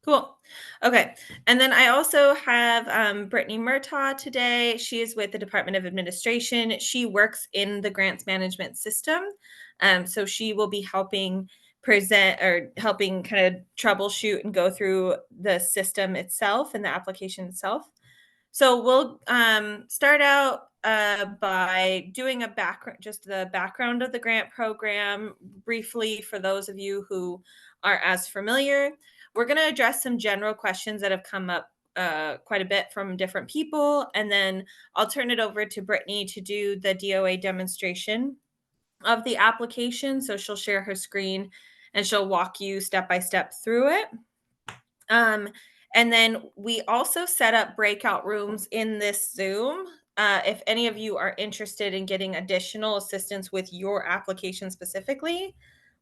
Cool. Okay. And then I also have Brittany Murtaugh today. She is with the Department of Administration. She works in the grants management system. So she will be helping present or helping kind of troubleshoot and go through the system itself and the application itself. So we'll start out by doing a background, just the background of the grant program briefly for those of you who aren't as familiar. We're going to address some general questions that have come up quite a bit from different people, and then I'll turn it over to Brittany to do the DOA demonstration of the application. So she'll share her screen and she'll walk you step by step through it. Um, and then we also set up breakout rooms in this Zoom. If any of you are interested in getting additional assistance with your application specifically,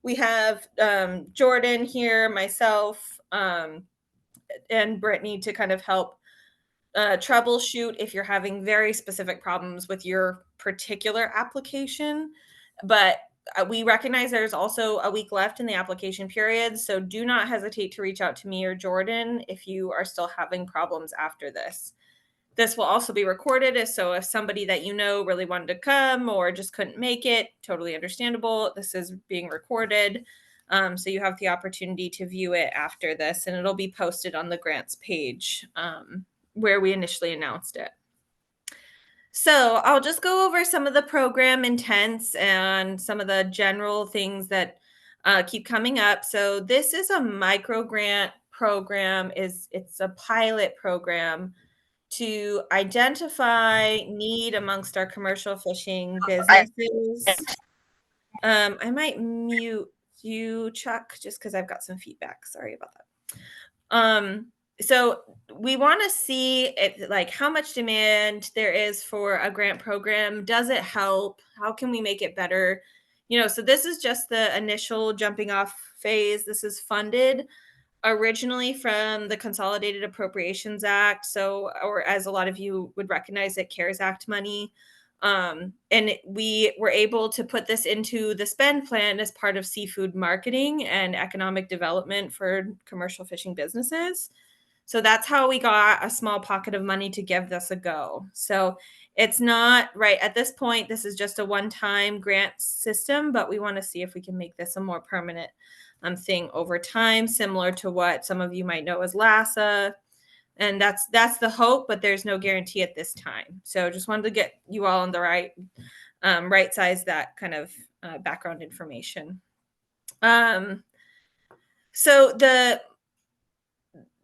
we have Jordan here, myself, and Brittany to kind of help troubleshoot if you're having very specific problems with your particular application. But we recognize there's also a week left in the application period, so do not hesitate to reach out to me or Jordan if you are still having problems after this. This will also be recorded, so if somebody that you know really wanted to come or just couldn't make it, totally understandable. This is being recorded, so you have the opportunity to view it after this, and it'll be posted on the grants page where we initially announced it. So I'll just go over some of the program intents and some of the general things that keep coming up. So this is a microgrant program. It's a pilot program to identify need amongst our commercial fishing businesses. I might mute you, Chuck, just because I've got some feedback. Sorry about that. So we want to see if, like, how much demand there is for a grant program. Does it help? How can we make it better? So this is just the initial jumping off phase. This is funded originally from the Consolidated Appropriations Act. So, or as a lot of you would recognize it, CARES Act money. And we were able to put this into the spend plan as part of seafood marketing and economic development for commercial fishing businesses. So that's how we got a small pocket of money to give this a go. So it's not right at this point. This is just a one-time grant system, but we want to see if we can make this a more permanent thing over time, similar to what some of you might know as LASA. And that's the hope, but there's no guarantee at this time. So just wanted to get you all on the right size, that kind of background information. So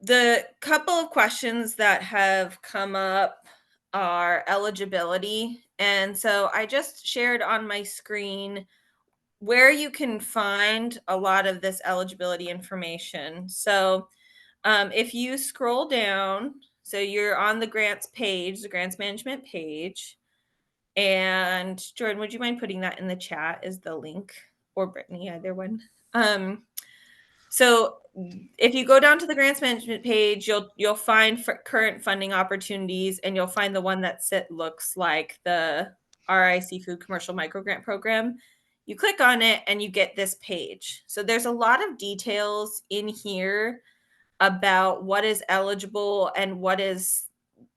the couple of questions that have come up are eligibility. And so I just shared on my screen where you can find a lot of this eligibility information. So if you scroll down, so you're on the grants page, the grants management page, and Jordan, would you mind putting that in the chat as the link, or Brittany, either one? So if you go down to the grants management page, you'll find current funding opportunities, and you'll find the one that looks like the RI Seafood Commercial Microgrant Program. You click on it and you get this page. So there's a lot of details in here about what is eligible and what is,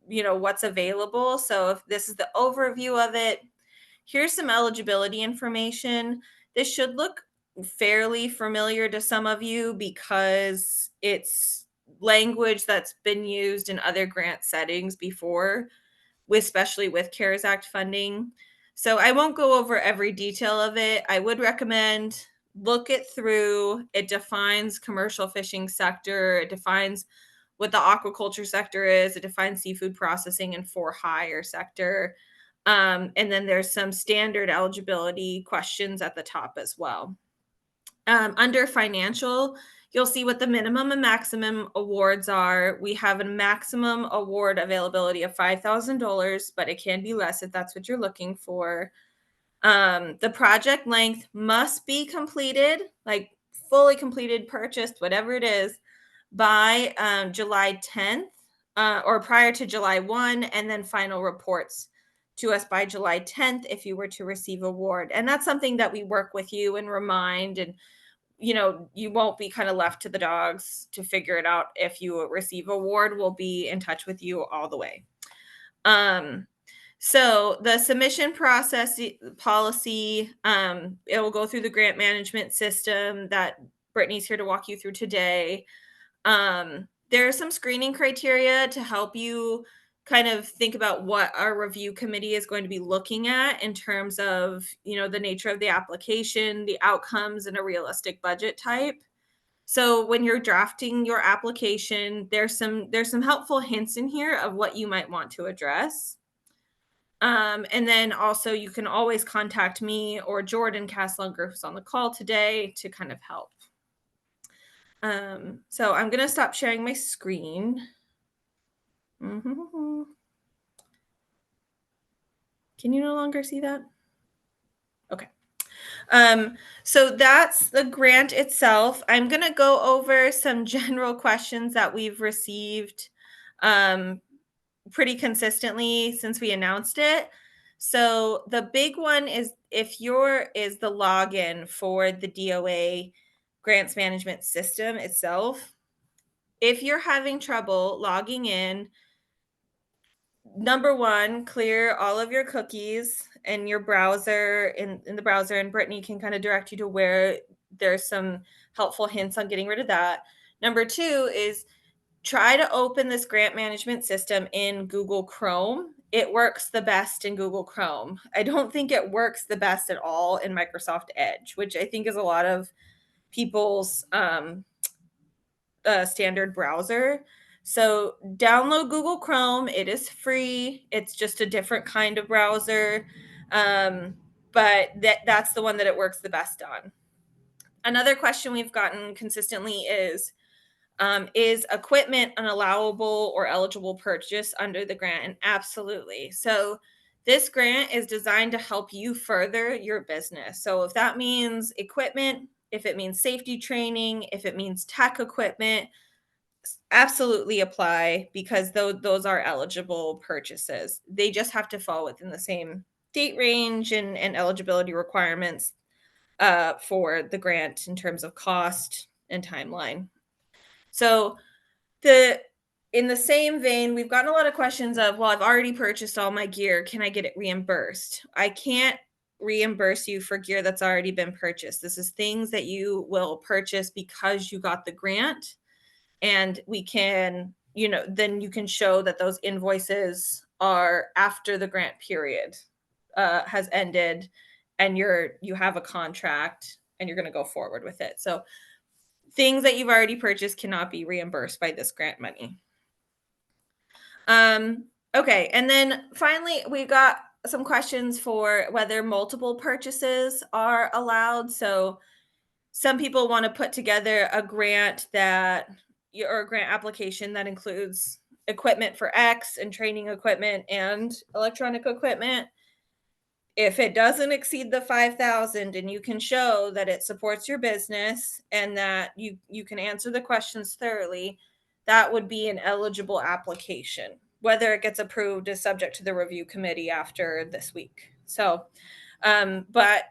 what's available. So if this is the overview of it, here's some eligibility information. This should look fairly familiar to some of you because it's language that's been used in other grant settings before, especially with CARES Act funding. So I won't go over every detail of it. I would recommend look it through. It defines commercial fishing sector. It defines what the aquaculture sector is. It defines seafood processing and for hire sector. And then there's some standard eligibility questions at the top as well. Under financial, you'll see what the minimum and maximum awards are. We have a maximum award availability of $5,000, but it can be less if that's what you're looking for. The project length must be completed, like fully completed, purchased, whatever it is, by July 10th or prior to July 1, and then final reports to us by July 10th if you were to receive award. And that's something that we work with you and remind. And you won't be kind of left to the dogs to figure it out. If you receive award, we'll be in touch with you all the way. So the submission process policy, it will go through the grant management system that Brittany's here to walk you through today. There are some screening criteria to help you kind of think about what our review committee is going to be looking at in terms of, the nature of the application, the outcomes, and a realistic budget type. So when you're drafting your application, there's some helpful hints in here of what you might want to address. And then also you can always contact me or Jordan Castlunger, who's on the call today, to kind of help. So I'm gonna stop sharing my screen. Can you no longer see that? Okay. So that's the grant itself. I'm gonna go over some general questions that we've received pretty consistently since we announced it. So the big one is is the login for the DOA grants management system itself. If you're having trouble logging in, number one, clear all of your cookies in your browser, in the browser, and Brittany can kind of direct you to where there's some helpful hints on getting rid of that. Number two is try to open this grant management system in Google Chrome. It works the best in Google Chrome. I don't think it works the best at all in Microsoft Edge, which I think is a lot of people's standard browser. So download Google Chrome. It is free. It's just a different kind of browser. But that's the one that it works the best on. Another question we've gotten consistently is equipment an allowable or eligible purchase under the grant? And absolutely. So this grant is designed to help you further your business. So if that means equipment, if it means safety training, if it means tech equipment, absolutely apply, because those are eligible purchases. They just have to fall within the same date range and eligibility requirements for the grant in terms of cost and timeline. So in the same vein, we've gotten a lot of questions of, well, I've already purchased all my gear. Can I get it reimbursed? I can't reimburse you for gear that's already been purchased. This is things that you will purchase because you got the grant. And we can, then you can show that those invoices are after the grant period has ended, and you have a contract and you're going to go forward with it. So things that you've already purchased cannot be reimbursed by this grant money. Okay, and then finally, we got some questions for whether multiple purchases are allowed. So some people want to put together a grant or a grant application that includes equipment for X and training equipment and electronic equipment. If it doesn't exceed the 5,000 and you can show that it supports your business and that you can answer the questions thoroughly, that would be an eligible application. Whether it gets approved is subject to the review committee after this week. So, but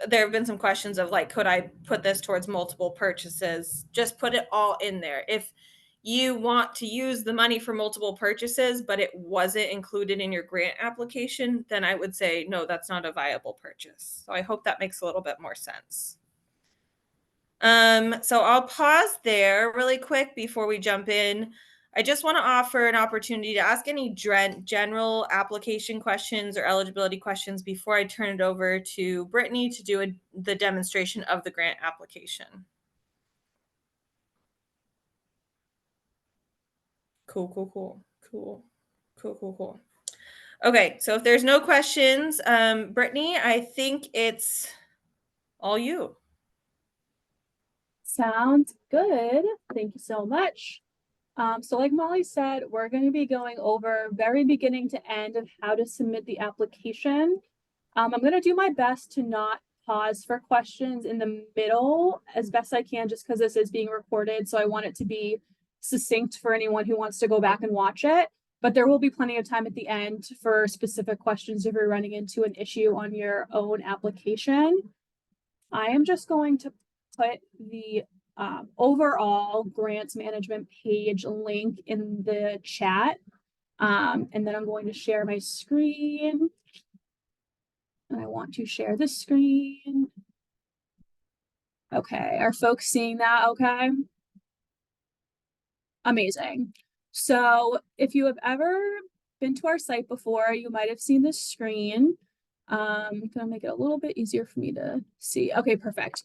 there have been some questions of like, could I put this towards multiple purchases? Just put it all in there. If you want to use the money for multiple purchases, but it wasn't included in your grant application, then I would say, no, that's not a viable purchase. So I hope that makes a little bit more sense. So I'll pause there really quick before we jump in. I just want to offer an opportunity to ask any general application questions or eligibility questions before I turn it over to Brittany to do the demonstration of the grant application. Cool. Okay, so if there's no questions, Brittany, I think it's all you. Sounds good. Thank you so much. So like Molly said, we're going to be going over very beginning to end of how to submit the application. I'm going to do my best to not pause for questions in the middle as best I can, just because this is being recorded. So I want it to be succinct for anyone who wants to go back and watch it. But there will be plenty of time at the end for specific questions if you're running into an issue on your own application. I am just going to put the overall grants management page link in the chat. And then I'm going to share my screen. And I want to share the screen. Okay, are folks seeing that okay? Amazing. So if you have ever been to our site before, you might have seen this screen. Gonna make it a little bit easier for me to see. Okay, perfect.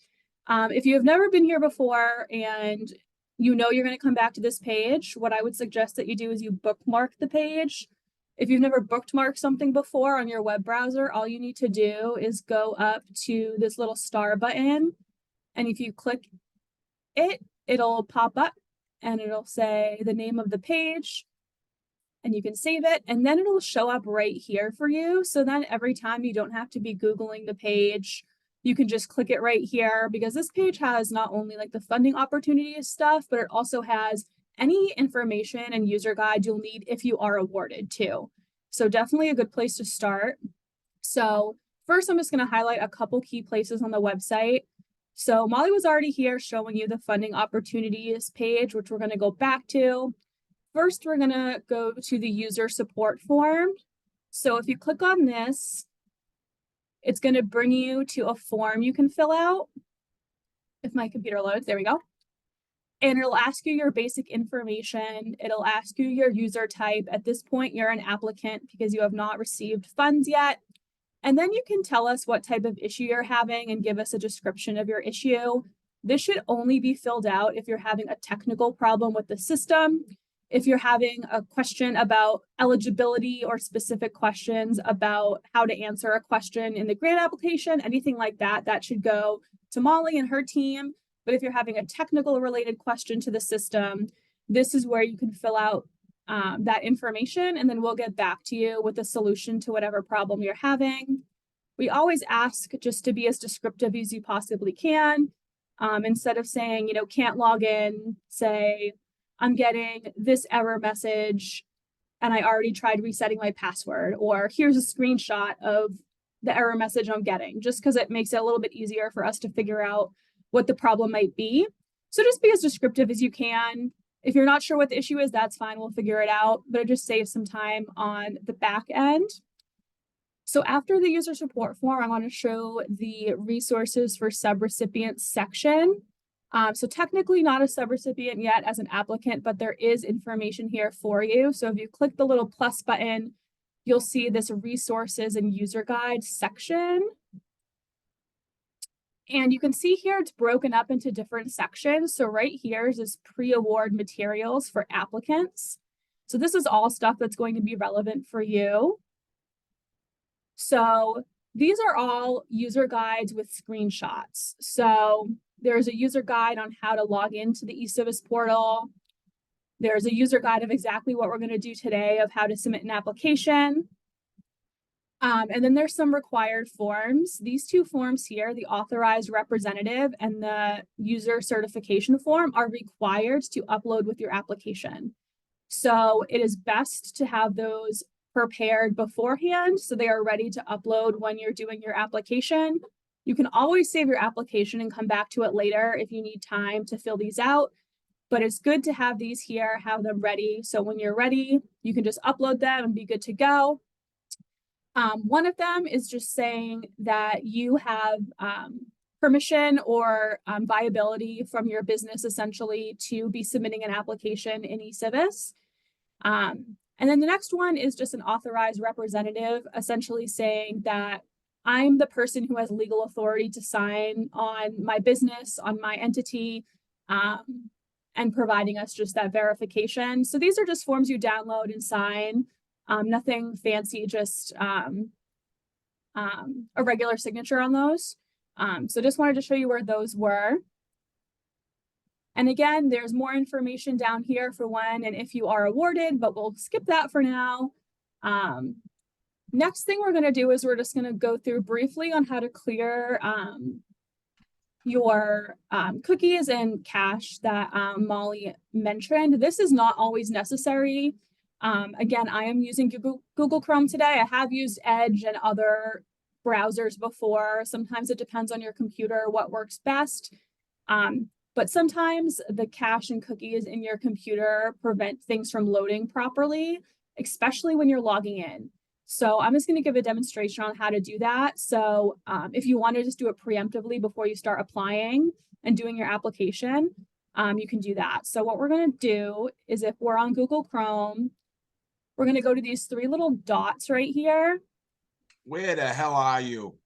If you have never been here before and you know you're going to come back to this page, what I would suggest that you do is you bookmark the page. If you've never bookmarked something before on your web browser, all you need to do is go up to this little star button, and if you click it, it'll pop up and it'll say the name of the page, and you can save it, and then it'll show up right here for you. So then every time you don't have to be Googling the page, you can just click it right here, because this page has not only like the funding opportunities stuff, but it also has any information and user guide you'll need if you are awarded too. So definitely a good place to start. So first, I'm just going to highlight a couple key places on the website. So Molly was already here showing you the funding opportunities page, which we're going to go back to. First, we're going to go to the user support form. So if you click on this, it's going to bring you to a form you can fill out. If my computer loads, there we go. And it'll ask you your basic information. It'll ask you your user type. At this point, you're an applicant because you have not received funds yet. And then you can tell us what type of issue you're having and give us a description of your issue. This should only be filled out if you're having a technical problem with the system. If you're having a question about eligibility or specific questions about how to answer a question in the grant application, anything like that, that should go to Molly and her team. But if you're having a technical related question to the system, this is where you can fill out that information, and then we'll get back to you with a solution to whatever problem you're having. We always ask just to be as descriptive as you possibly can. Instead of saying, you know, can't log in, say, I'm getting this error message and I already tried resetting my password, or here's a screenshot of the error message I'm getting, just because it makes it a little bit easier for us to figure out what the problem might be. So just be as descriptive as you can. If you're not sure what the issue is, that's fine. We'll figure it out, but it just saves some time on the back end. So after the user support form, I want to show the resources for subrecipients section. So technically not a subrecipient yet as an applicant, but there is information here for you. So if you click the little plus button, you'll see this resources and user guide section. And you can see here it's broken up into different sections. So right here is this pre-award materials for applicants. So this is all stuff that's going to be relevant for you. So these are all user guides with screenshots. So there's a user guide on how to log into the eService portal. There's a user guide of exactly what we're going to do today of how to submit an application. And then there's some required forms. These two forms here, the authorized representative and the user certification form, are required to upload with your application. So it is best to have those prepared beforehand so they are ready to upload when you're doing your application. You can always save your application and come back to it later if you need time to fill these out, but it's good to have these here, have them ready. So when you're ready, you can just upload them and be good to go. One of them is just saying that you have permission or viability from your business essentially to be submitting an application in eCivis. And then the next one is just an authorized representative, essentially saying that I'm the person who has legal authority to sign on my business, on my entity, and providing us just that verification. So these are just forms you download and sign. Nothing fancy, just a regular signature on those. So just wanted to show you where those were. And again, there's more information down here for when and if you are awarded, but we'll skip that for now. Next thing we're going to do is we're just going to go through briefly on how to clear your cookies and cache that Molly mentioned. This is not always necessary. Again, I am using Google Chrome today. I have used Edge and other browsers before. Sometimes it depends on your computer what works best. But sometimes the cache and cookies in your computer prevent things from loading properly, especially when you're logging in. So I'm just going to give a demonstration on how to do that. So if you want to just do it preemptively before you start applying and doing your application, you can do that. So what we're going to do is, if we're on Google Chrome, we're going to go to these three little dots right here. Where the hell are you?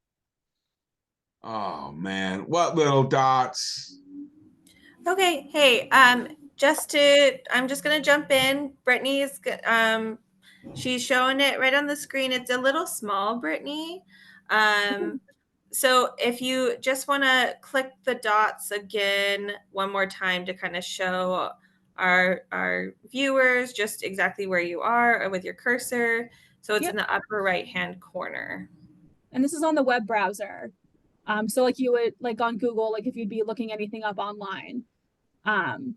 Oh man, what little dots? Okay, hey, I'm just gonna jump in. Brittany's, she's showing it right on the screen. It's a little small, Brittany. So if you just want to click the dots again one more time to kind of show our viewers just exactly where you are with your cursor. So it's in Yep. the upper right hand corner. And this is on the web browser. So like you would like on Google, like if you'd be looking anything up online. Um,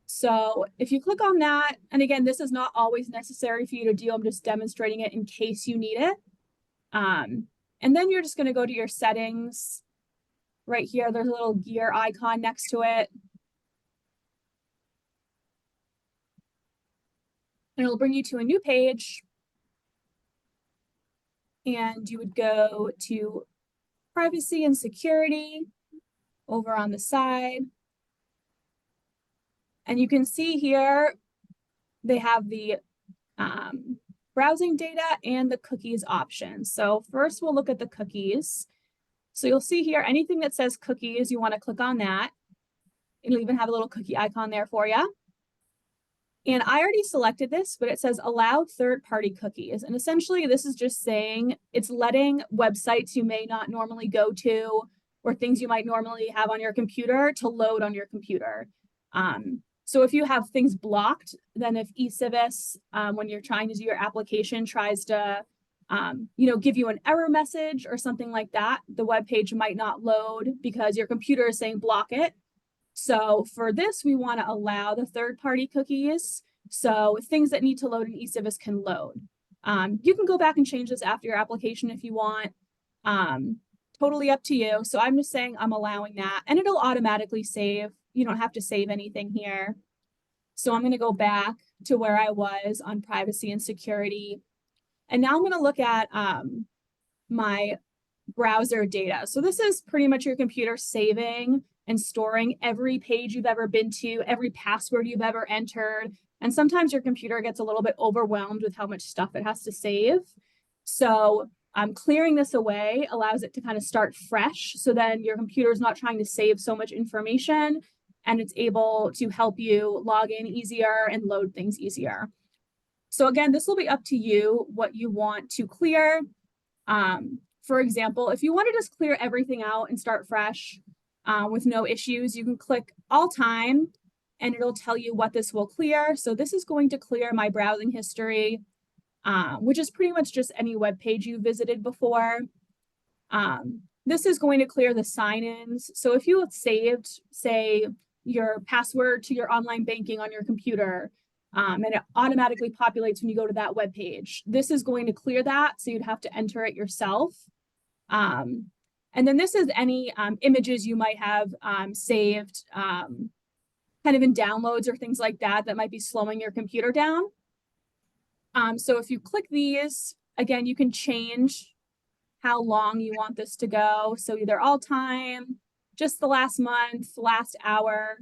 so if you click on that, and again, this is not always necessary for you to do. I'm just demonstrating it in case you need it. And then you're just going to go to your settings right here. There's a little gear icon next to it. And it'll bring you to a new page. And you would go to privacy and security over on the side. And you can see here, they have the browsing data and the cookies option. So first we'll look at the cookies. So you'll see here, anything that says cookies, you want to click on that. It'll even have a little cookie icon there for you. And I already selected this, but it says allow third-party cookies. And essentially this is just saying it's letting websites you may not normally go to or things you might normally have on your computer to load on your computer. So if you have things blocked, then if eCivis, when you're trying to do your application, tries to give you an error message or something like that, the web page might not load because your computer is saying block it. So for this, we want to allow the third-party cookies. So things that need to load in eCivis can load. You can go back and change this after your application if you want. Totally up to you. So I'm just saying I'm allowing that, and it'll automatically save. You don't have to save anything here. So I'm going to go back to where I was on privacy and security. And now I'm going to look at my browser data. So this is pretty much your computer saving and storing every page you've ever been to, every password you've ever entered. And sometimes your computer gets a little bit overwhelmed with how much stuff it has to save. So clearing this away allows it to kind of start fresh. So then your computer is not trying to save so much information, and it's able to help you log in easier and load things easier. So again, this will be up to you what you want to clear. For example, if you want to just clear everything out and start fresh with no issues, you can click all time and it'll tell you what this will clear. So this is going to clear my browsing history, which is pretty much just any web page you visited before. This is going to clear the sign-ins. So if you have saved, say, your password to your online banking on your computer, and it automatically populates when you go to that web page, this is going to clear that, so you'd have to enter it yourself. And then this is any images you might have saved kind of in downloads or things like that that might be slowing your computer down. So if you click these, again, you can change how long you want this to go. So either all time, just the last month, last hour,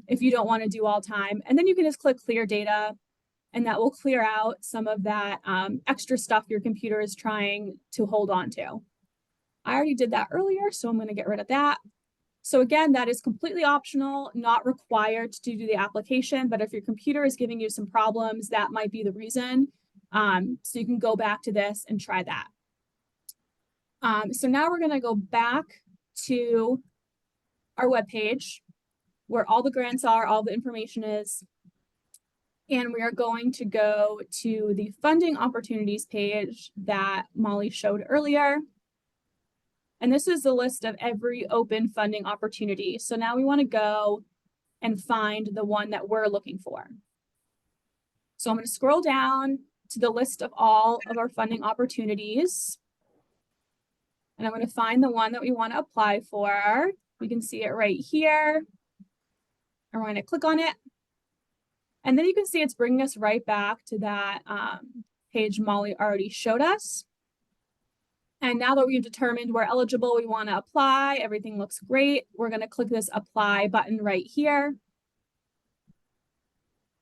if you don't want to do all time. And then you can just click clear data, and that will clear out some of that extra stuff your computer is trying to hold on to. I already did that earlier, so I'm going to get rid of that. So again, that is completely optional, not required to do the application, but if your computer is giving you some problems, that might be the reason. So you can go back to this and try that. So now we're going to go back to our webpage where all the grants are, all the information is. And we are going to go to the funding opportunities page that Molly showed earlier. And this is the list of every open funding opportunity. So now we want to go and find the one that we're looking for. So I'm going to scroll down to the list of all of our funding opportunities. And I'm going to find the one that we want to apply for. We can see it right here. I'm going to click on it. And then you can see it's bringing us right back to that page Molly already showed us. And now that we've determined we're eligible, we want to apply, everything looks great. We're going to click this apply button right here.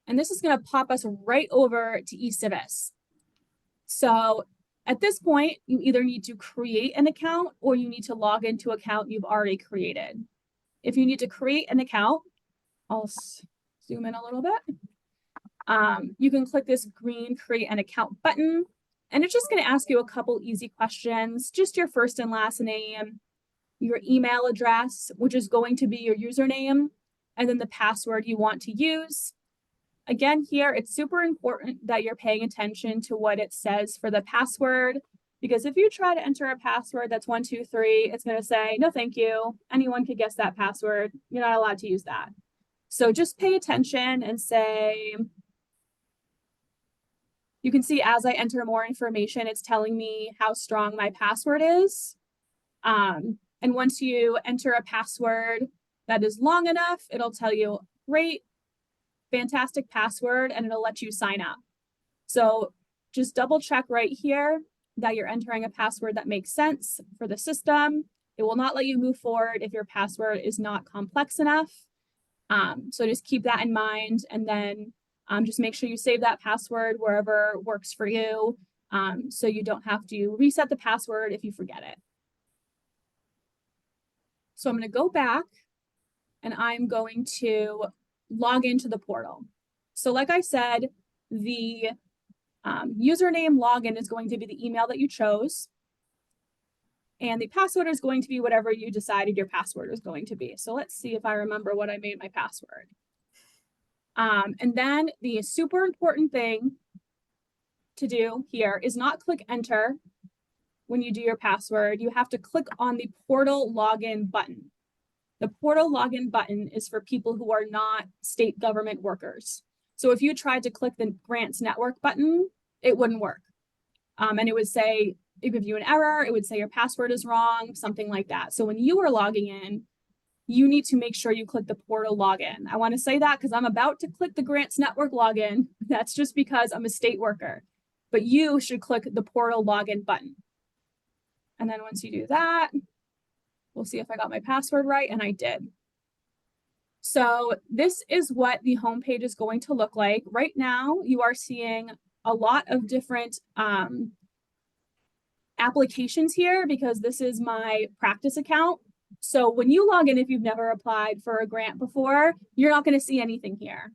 And this is going to pop us right over to eCivis. So at this point, you either need to create an account or you need to log into an account you've already created. If you need to create an account, I'll zoom in a little bit. You can click this green create an account button, and it's just going to ask you a couple easy questions, just your first and last name, your email address, which is going to be your username, and then the password you want to use. Again, here, it's super important that you're paying attention to what it says for the password, because if you try to enter a password that's 123, it's going to say, no, thank you. Anyone could guess that password. You're not allowed to use that. So just pay attention and say, you can see as I enter more information, it's telling me how strong my password is. And once you enter a password that is long enough, it'll tell you, great, fantastic password, and it'll let you sign up. So just double check right here that you're entering a password that makes sense for the system. It will not let you move forward if your password is not complex enough. So just keep that in mind, and then just make sure you save that password wherever works for you, so you don't have to reset the password if you forget it. So I'm going to go back and I'm going to log into the portal. So like I said, the username login is going to be the email that you chose. And the password is going to be whatever you decided your password is going to be. So let's see if I remember what I made my password. And then the super important thing to do here is not click enter when you do your password. You have to click on the portal login button. The portal login button is for people who are not state government workers. So if you tried to click the grants network button, it wouldn't work. And it would say, it would give you an error. It would say your password is wrong, something like that. So when you are logging in, you need to make sure you click the portal login. I want to say that because I'm about to click the grants network login. That's just because I'm a state worker. But you should click the portal login button. And then once you do that, we'll see if I got my password right, and I did. So this is what the homepage is going to look like. Right now, you are seeing a lot of different applications here because this is my practice account. So when you log in, if you've never applied for a grant before, you're not going to see anything here.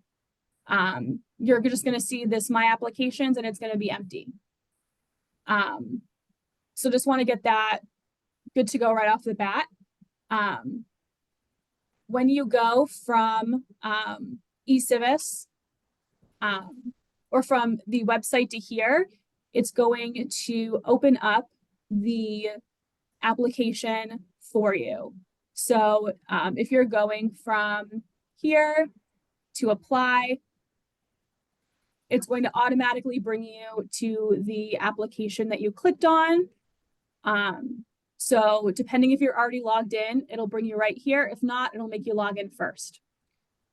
You're just going to see this my applications, and it's going to be empty. So just want to get that good to go right off the bat. When you go from eCivis or from the website to here, it's going to open up the application for you. So if you're going from here to apply, it's going to automatically bring you to the application that you clicked on. So depending if you're already logged in, it'll bring you right here. If not, it'll make you log in first.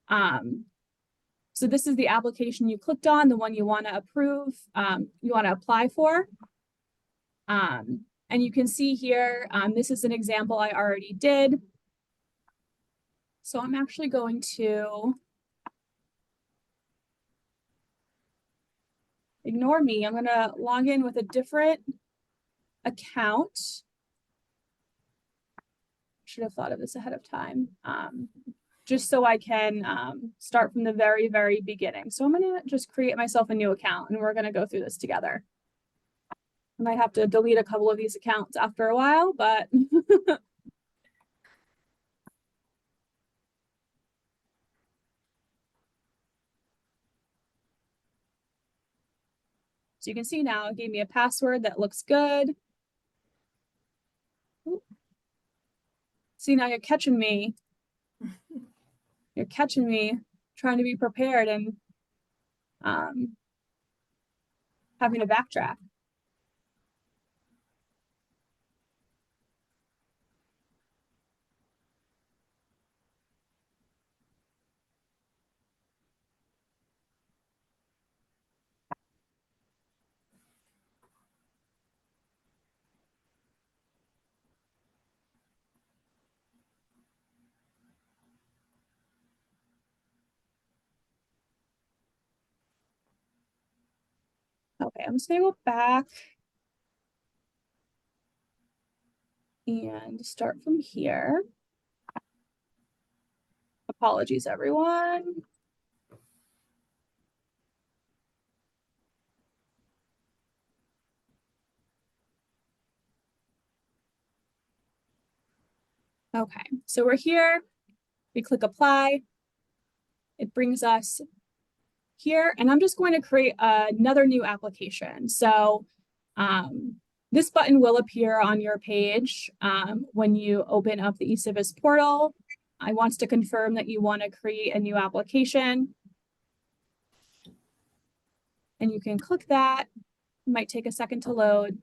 So this is the application you clicked on, the one you want to approve, you want to apply for. And you can see here, this is an example I already did. So I'm actually going to ignore me. I'm going to log in with a different account. Should have thought of this ahead of time, just so I can start from the very, very beginning. So I'm going to just create myself a new account, and we're going to go through this together. I might have to delete a couple of these accounts after a while, but so you can see now it gave me a password that looks good. See, now you're catching me. You're catching me trying to be prepared and having to backtrack. I'm just gonna go back and start from here. Apologies, everyone. Okay, so we're here. We click apply. It brings us here, and I'm just going to create another new application. So this button will appear on your page when you open up the eCivis portal. I want to confirm that you want to create a new application. And you can click that. It might take a second to load.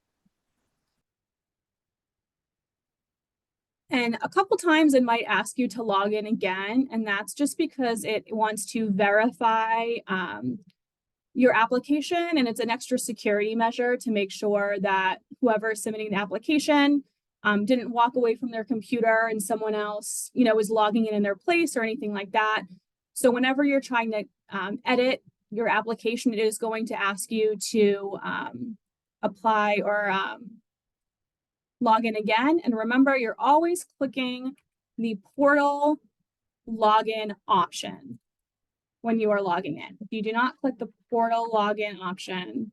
And a couple times it might ask you to log in again, and that's just because it wants to verify your application, and it's an extra security measure to make sure that whoever is submitting the application didn't walk away from their computer and someone else, is logging in their place or anything like that. So whenever you're trying to edit your application, it is going to ask you to apply or log in again. And remember, you're always clicking the portal login option when you are logging in. If you do not click the portal login option,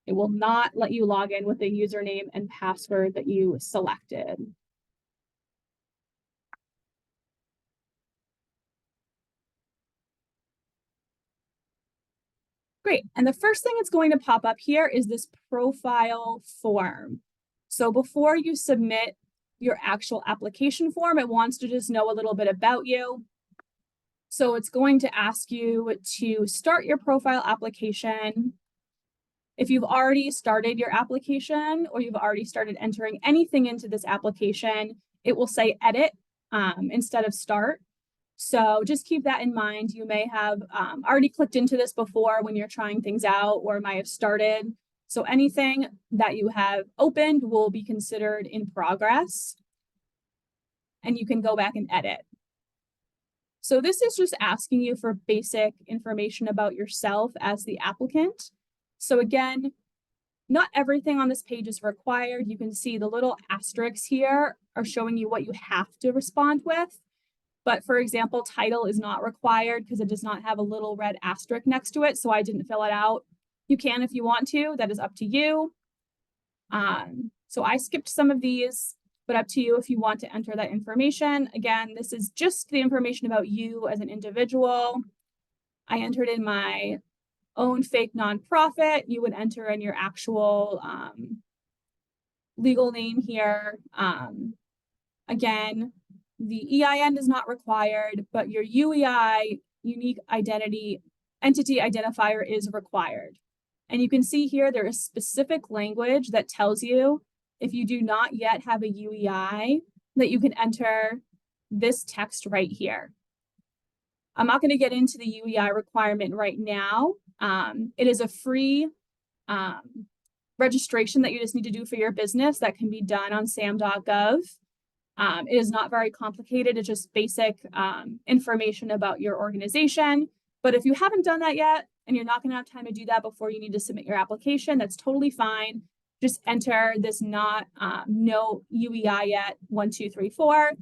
it will not let you log in with the username and password that you selected. Great, and the first thing that's going to pop up here is this profile form. So before you submit your actual application form, it wants to just know a little bit about you. So it's going to ask you to start your profile application. If you've already started your application or you've already started entering anything into this application, it will say edit instead of start. So just keep that in mind. You may have already clicked into this before when you're trying things out or might have started. So anything that you have opened will be considered in progress and you can go back and edit. So this is just asking you for basic information about yourself as the applicant. So again, not everything on this page is required. You can see the little asterisks here are showing you what you have to respond with. But for example, title is not required because it does not have a little red asterisk next to it. So I didn't fill it out. You can if you want to, that is up to you. So I skipped some of these, but up to you if you want to enter that information. Again, this is just the information about you as an individual. I entered in my own fake nonprofit. You would enter in your actual legal name here. Again, the EIN is not required, but your UEI, unique identity entity identifier, is required. And you can see here there is specific language that tells you if you do not yet have a UEI that you can enter this text right here. I'm not going to get into the UEI requirement right now. It is a free registration that you just need to do for your business that can be done on sam.gov. It is not very complicated. It's just basic information about your organization. But if you haven't done that yet and you're not going to have time to do that before you need to submit your application, that's totally fine. Just enter this no UEI yet 1, 2, 3, 4,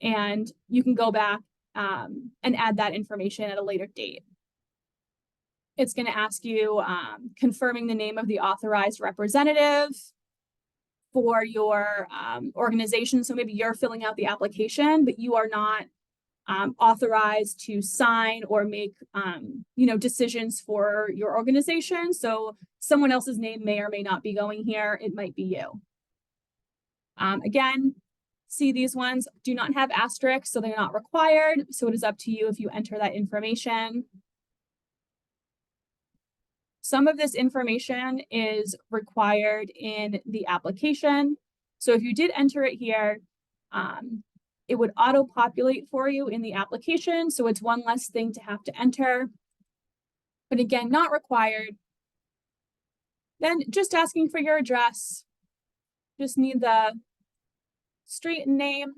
and you can go back and add that information at a later date. It's going to ask you confirming the name of the authorized representative for your organization. So maybe you're filling out the application, but you are not authorized to sign or make decisions for your organization. So someone else's name may or may not be going here. It might be you. Again, see, these ones do not have asterisks, so they're not required. So it is up to you if you enter that information. Some of this information is required in the application. So if you did enter it here, it would auto-populate for you in the application. So it's one less thing to have to enter. But again, not required. Then just asking for your address. Just need the street and name,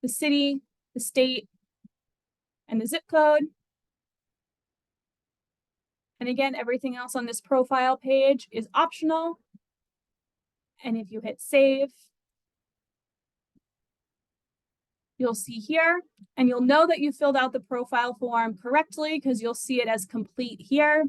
the city, the state, and the zip code. And again, everything else on this profile page is optional. And if you hit save, you'll see here, and you'll know that you filled out the profile form correctly because you'll see it as complete here.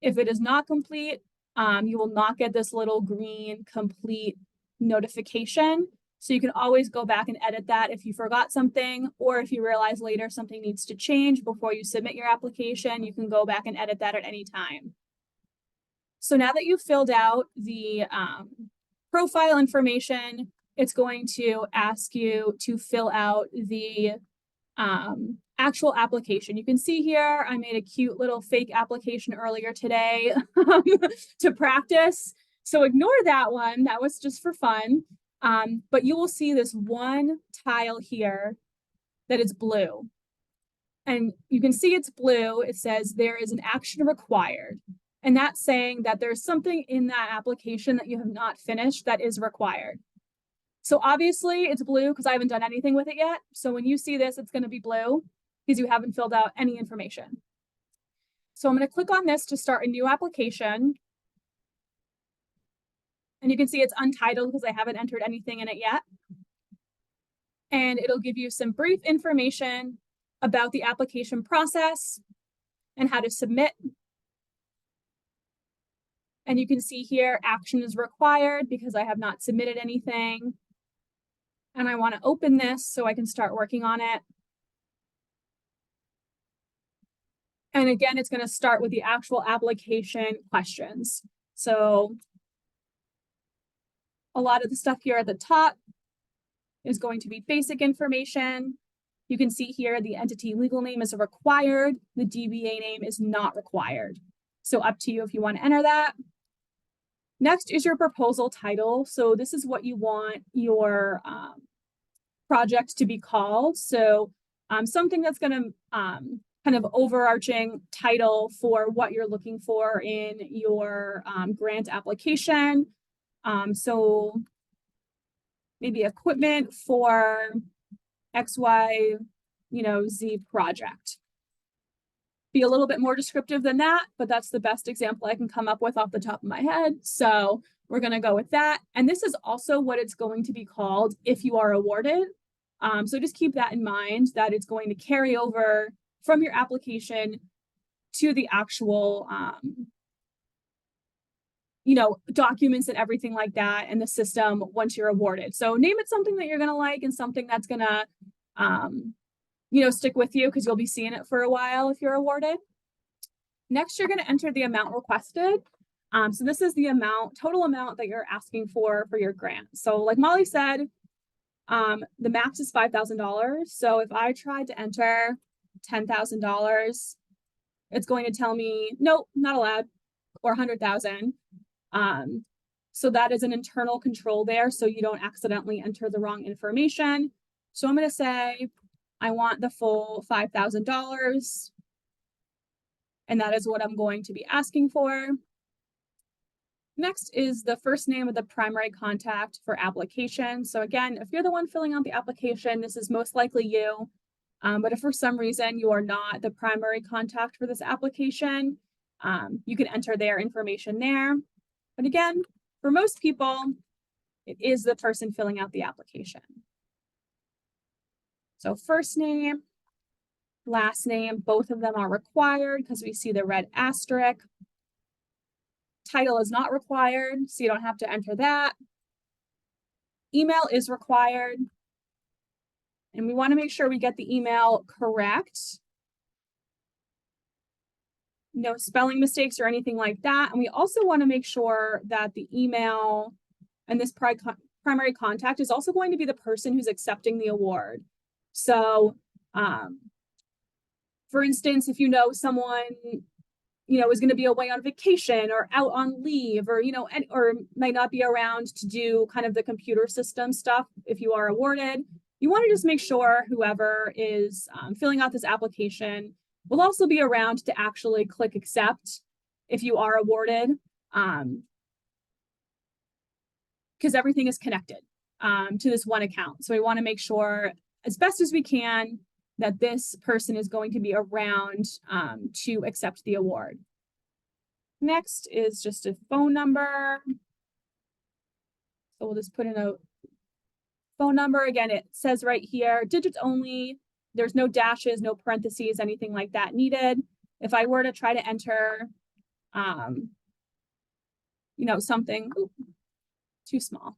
If it is not complete, you will not get this little green complete notification. So you can always go back and edit that if you forgot something, or if you realize later something needs to change before you submit your application, you can go back and edit that at any time. So now that you've filled out the profile information, it's going to ask you to fill out the actual application. You can see here, I made a cute little fake application earlier today to practice. So ignore that one. That was just for fun. But you will see this one tile here that is blue. And you can see it's blue. It says there is an action required. And that's saying that there's something in that application that you have not finished that is required. So obviously it's blue because I haven't done anything with it yet. So when you see this, it's going to be blue because you haven't filled out any information. So I'm going to click on this to start a new application. And you can see it's untitled because I haven't entered anything in it yet. And it'll give you some brief information about the application process and how to submit. And you can see here, action is required because I have not submitted anything. And I want to open this so I can start working on it. And again, it's going to start with the actual application questions. So a lot of the stuff here at the top is going to be basic information. You can see here the entity legal name is required. The DBA name is not required. So up to you if you want to enter that. Next is your proposal title. So this is what you want your project to be called. So something that's going to kind of overarching title for what you're looking for in your grant application. So maybe equipment for XY, Z project. Be a little bit more descriptive than that, but that's the best example I can come up with off the top of my head. So we're going to go with that. And this is also what it's going to be called if you are awarded. So just keep that in mind, that it's going to carry over from your application to the actual, documents and everything like that and the system once you're awarded. So name it something that you're going to like and something that's going to, stick with you because you'll be seeing it for a while if you're awarded. Next, you're going to enter the amount requested. So this is the total amount that you're asking for your grant. So like Molly said, the max is $5,000. So if I tried to enter $10,000, it's going to tell me, nope, not allowed, or 100,000. So that is an internal control there, so you don't accidentally enter the wrong information. So I'm going to say, I want the full $5,000. And that is what I'm going to be asking for. Next is the first name of the primary contact for application. So again, if you're the one filling out the application, this is most likely you. But if for some reason you are not the primary contact for this application, you can enter their information there. But again, for most people, it is the person filling out the application. So first name, last name, both of them are required because we see the red asterisk. Title is not required, so you don't have to enter that. Email is required. And we want to make sure we get the email correct. No spelling mistakes or anything like that. And we also want to make sure that the email and this primary contact is also going to be the person who's accepting the award. So, for instance, if you know someone, is going to be away on vacation or out on leave or, or might not be around to do kind of the computer system stuff if you are awarded, you want to just make sure whoever is filling out this application will also be around to actually click accept if you are awarded, because everything is connected to this one account. So we want to make sure as best as we can that this person is going to be around to accept the award. Next is just a phone number. So we'll just put in a phone number. Again, it says right here, digits only. There's no dashes, no parentheses, anything like that needed. If I were to try to enter, something too small,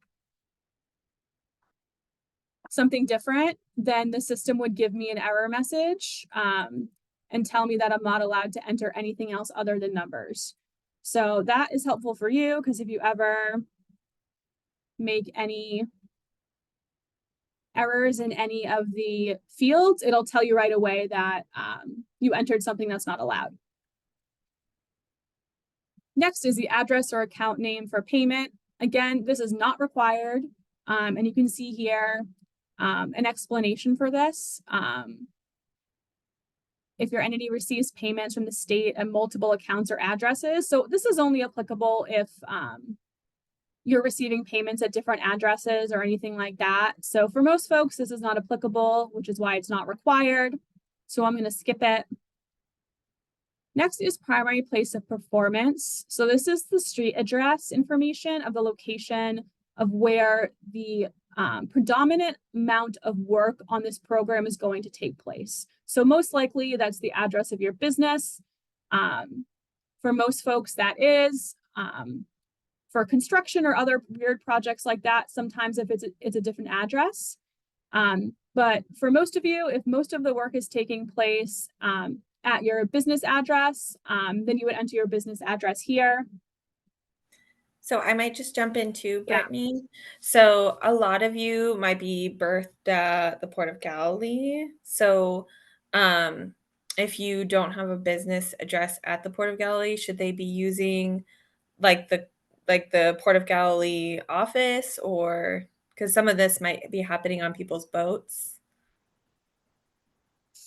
something different, then the system would give me an error message and tell me that I'm not allowed to enter anything else other than numbers. So that is helpful for you because if you ever make any errors in any of the fields, it'll tell you right away that you entered something that's not allowed. Next is the address or account name for payment. Again, this is not required. And you can see here an explanation for this. If your entity receives payments from the state and multiple accounts or addresses. So this is only applicable if you're receiving payments at different addresses or anything like that. So for most folks, this is not applicable, which is why it's not required. So I'm going to skip it. Next is primary place of performance. So this is the street address information of the location of where the predominant amount of work on this program is going to take place. So most likely that's the address of your business. For most folks, that is. For construction or other weird projects like that, sometimes if it's a different address. But for most of you, if most of the work is taking place at your business address, then you would enter your business address here. So I might just jump into Brittany. So a lot of you might be birthed at the Port of Galilee. So if you don't have a business address at the Port of Galilee, should they be using like the Port of Galilee office, or because some of this might be happening on people's boats?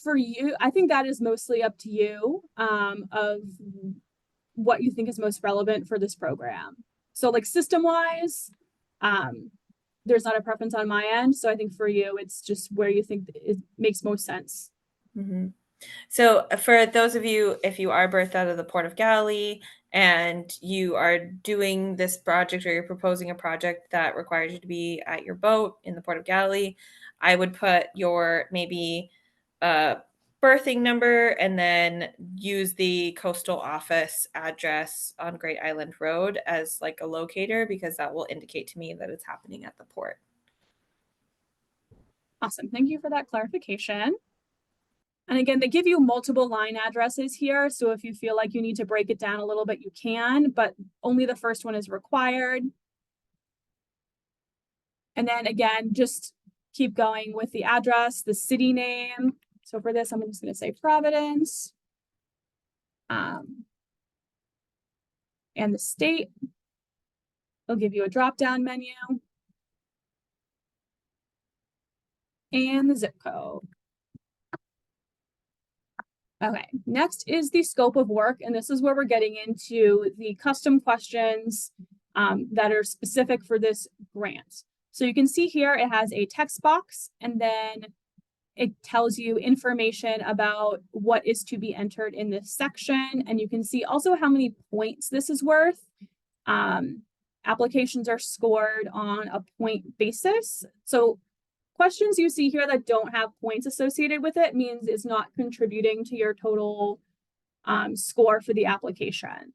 For you, I think that is mostly up to you of what you think is most relevant for this program. So like system-wise, there's not a preference on my end. So I think for you, it's just where you think it makes most sense. Mm-hmm. So for those of you, if you are birthed out of the Port of Galilee and you are doing this project or you're proposing a project that requires you to be at your boat in the Port of Galilee, I would put your maybe birthing number and then use the coastal office address on Great Island Road as like a locator, because that will indicate to me that it's happening at the port. Awesome. Thank you for that clarification. And again, they give you multiple line addresses here. So if you feel like you need to break it down a little bit, you can, but only the first one is required. And then again, just keep going with the address, the city name. So for this, I'm just going to say Providence. And the state. They'll give you a drop-down menu. And the zip code. Okay, next is the scope of work, and this is where we're getting into the custom questions that are specific for this grant. So you can see here it has a text box, and then it tells you information about what is to be entered in this section, and you can see also how many points this is worth. Applications are scored on a point basis. So questions you see here that don't have points associated with it means it's not contributing to your total score for the application.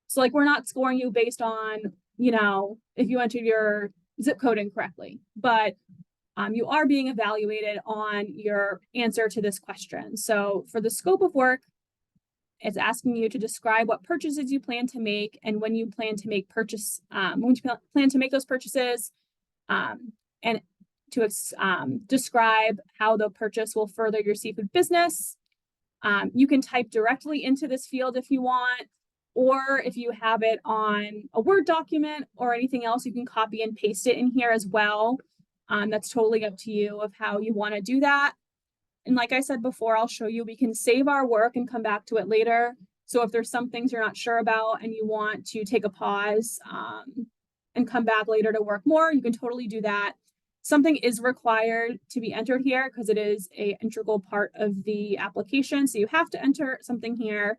So like we're not scoring you based on, if you entered your zip code incorrectly, but you are being evaluated on your answer to this question. So for the scope of work, it's asking you to describe what purchases you plan to make and when you plan to make those purchases, and to describe how the purchase will further your seafood business. You can type directly into this field if you want, or if you have it on a Word document or anything else, you can copy and paste it in here as well. That's totally up to you of how you want to do that. And like I said before, I'll show you, we can save our work and come back to it later. So if there's some things you're not sure about and you want to take a pause and come back later to work more, you can totally do that. Something is required to be entered here because it is an integral part of the application. So you have to enter something here.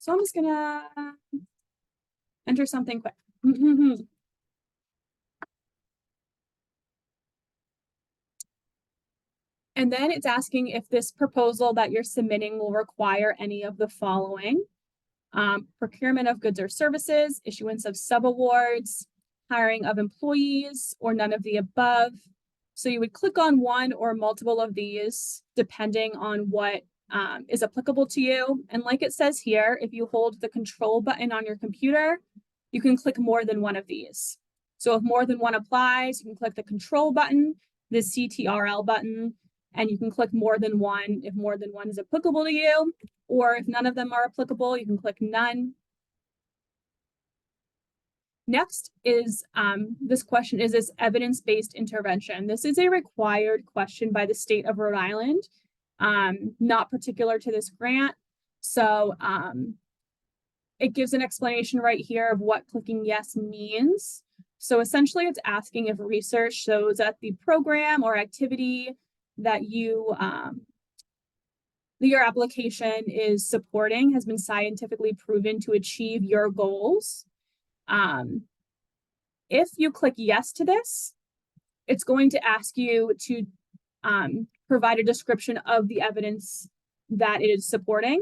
So I'm just gonna enter something quick. And then it's asking if this proposal that you're submitting will require any of the following. Procurement of goods or services, issuance of subawards, hiring of employees, or none of the above. So you would click on one or multiple of these, depending on what is applicable to you. And like it says here, if you hold the control button on your computer, you can click more than one of these. So if more than one applies, you can click the control button, the CTRL button, and you can click more than one if more than one is applicable to you, or if none of them are applicable, you can click none. Next is this question, is this evidence-based intervention? This is a required question by the state of Rhode Island, not particular to this grant. So it gives an explanation right here of what clicking yes means. So essentially it's asking if research shows that the program or activity that your application is supporting has been scientifically proven to achieve your goals. If you click yes to this, it's going to ask you to provide a description of the evidence that it is supporting.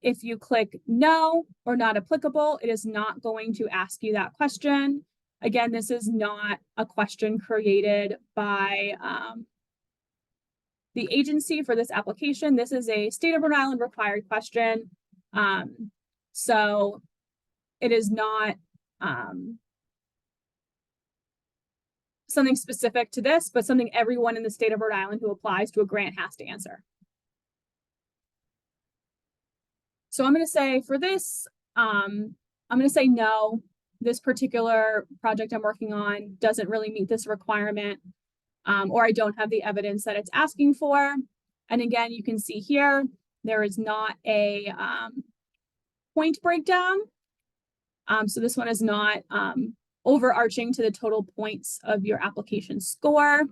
If you click no or not applicable, it is not going to ask you that question. Again, this is not a question created by the agency for this application. This is a state of Rhode Island required question. So it is not something specific to this, but something everyone in the state of Rhode Island who applies to a grant has to answer. So I'm going to say for this, I'm going to say no. This particular project I'm working on doesn't really meet this requirement, or I don't have the evidence that it's asking for. And again, you can see here, there is not a point breakdown. So this one is not overarching to the total points of your application score.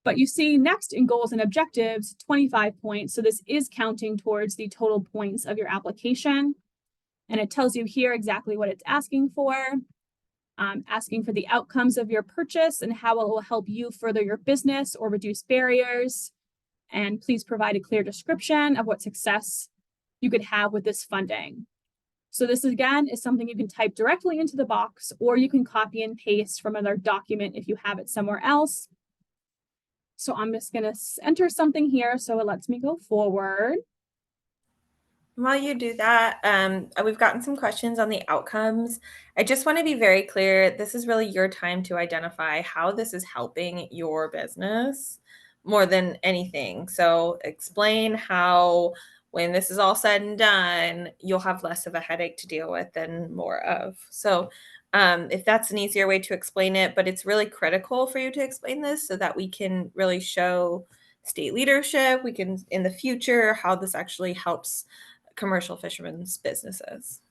But you see next in goals and objectives, 25 points. So this is counting towards the total points of your application. And it tells you here exactly what it's asking for. Asking for the outcomes of your purchase and how it will help you further your business or reduce barriers. And please provide a clear description of what success you could have with this funding. So this again is something you can type directly into the box, or you can copy and paste from another document if you have it somewhere else. So I'm just going to enter something here so it lets me go forward. While you do that, we've gotten some questions on the outcomes. I just want to be very clear. This is really your time to identify how this is helping your business more than anything. So explain how, when this is all said and done, you'll have less of a headache to deal with than more of. So if that's an easier way to explain it, but it's really critical for you to explain this so that we can really show state leadership, we can in the future how this actually helps commercial fishermen's businesses.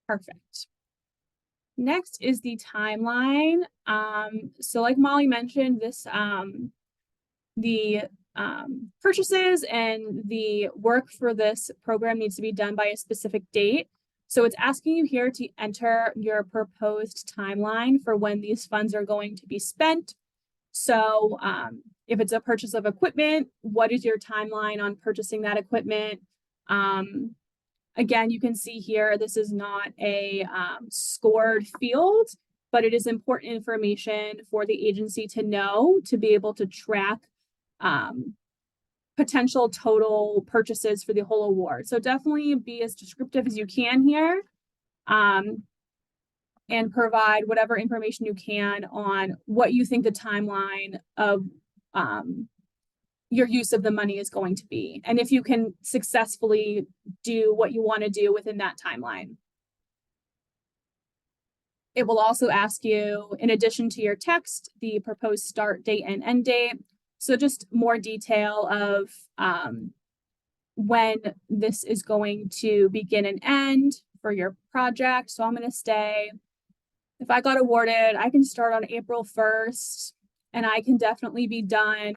Perfect. Next is the timeline. So like Molly mentioned, this the purchases and the work for this program needs to be done by a specific date. So it's asking you here to enter your proposed timeline for when these funds are going to be spent. So if it's a purchase of equipment, what is your timeline on purchasing that equipment? Again, you can see here, this is not a scored field, but it is important information for the agency to know to be able to track potential total purchases for the whole award. So definitely be as descriptive as you can here. And provide whatever information you can on what you think the timeline of your use of the money is going to be, and if you can successfully do what you want to do within that timeline. It will also ask you, in addition to your text, the proposed start date and end date. So just more detail of when this is going to begin and end for your project. So I'm going to say, if I got awarded, I can start on April 1st, and I can definitely be done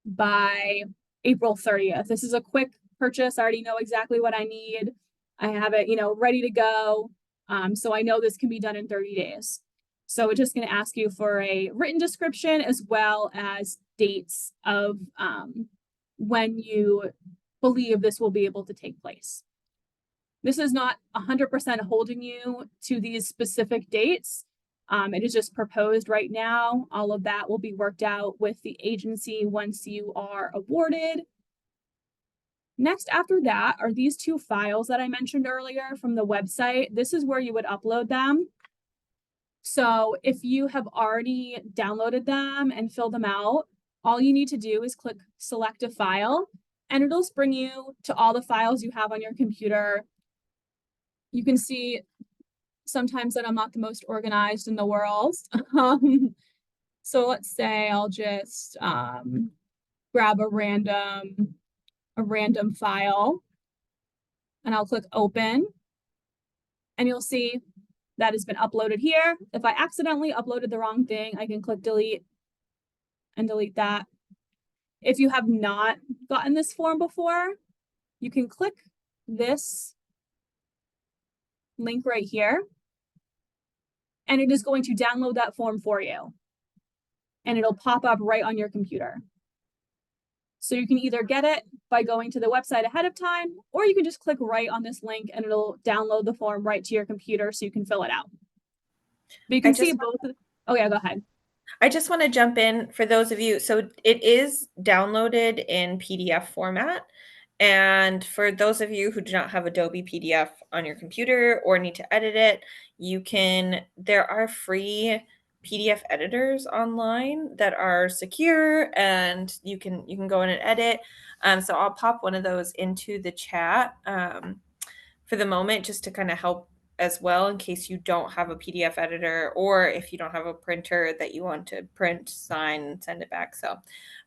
by April 30th. This is a quick purchase. I already know exactly what I need. I have it, ready to go. So I know this can be done in 30 days. So it's just going to ask you for a written description as well as dates of when you believe this will be able to take place. This is not 100% holding you to these specific dates. It is just proposed right now. All of that will be worked out with the agency once you are awarded. Next, after that, are these two files that I mentioned earlier from the website. This is where you would upload them. So if you have already downloaded them and filled them out, all you need to do is click select a file, and it'll bring you to all the files you have on your computer. You can see sometimes that I'm not the most organized in the world. So let's say I'll just grab a random file and I'll click open, and you'll see that has been uploaded here. If I accidentally uploaded the wrong thing, I can click delete and delete that. If you have not gotten this form before, you can click this link right here, and it is going to download that form for you. And it'll pop up right on your computer. So you can either get it by going to the website ahead of time, or you can just click right on this link and it'll download the form right to your computer so you can fill it out. But you can see both. Oh yeah, go ahead. I just want to jump in for those of you. So it is downloaded in PDF format. And for those of you who do not have Adobe PDF on your computer or need to edit it, there are free PDF editors online that are secure, and you can go in and edit. So I'll pop one of those into the chat for the moment, just to kind of help as well, in case you don't have a PDF editor, or if you don't have a printer that you want to print, sign, and send it back. So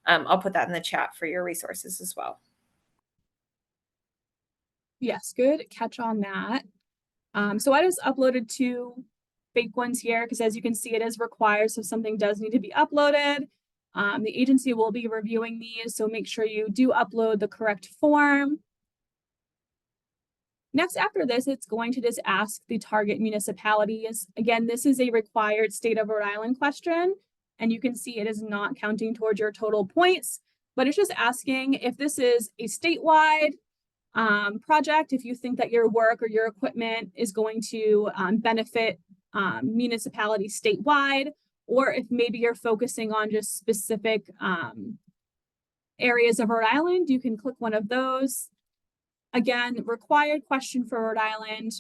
I'll put that in the chat for your resources as well. Yes, good catch on that. So I just uploaded two fake ones here because, as you can see, it is required. So if something does need to be uploaded, the agency will be reviewing these. So make sure you do upload the correct form. Next, after this, it's going to just ask the target municipalities. Again, this is a required state of Rhode Island question, and you can see it is not counting towards your total points, but it's just asking if this is a statewide project, if you think that your work or your equipment is going to benefit municipalities statewide, or if maybe you're focusing on just specific areas of Rhode Island, you can click one of those. Again, required question for Rhode Island.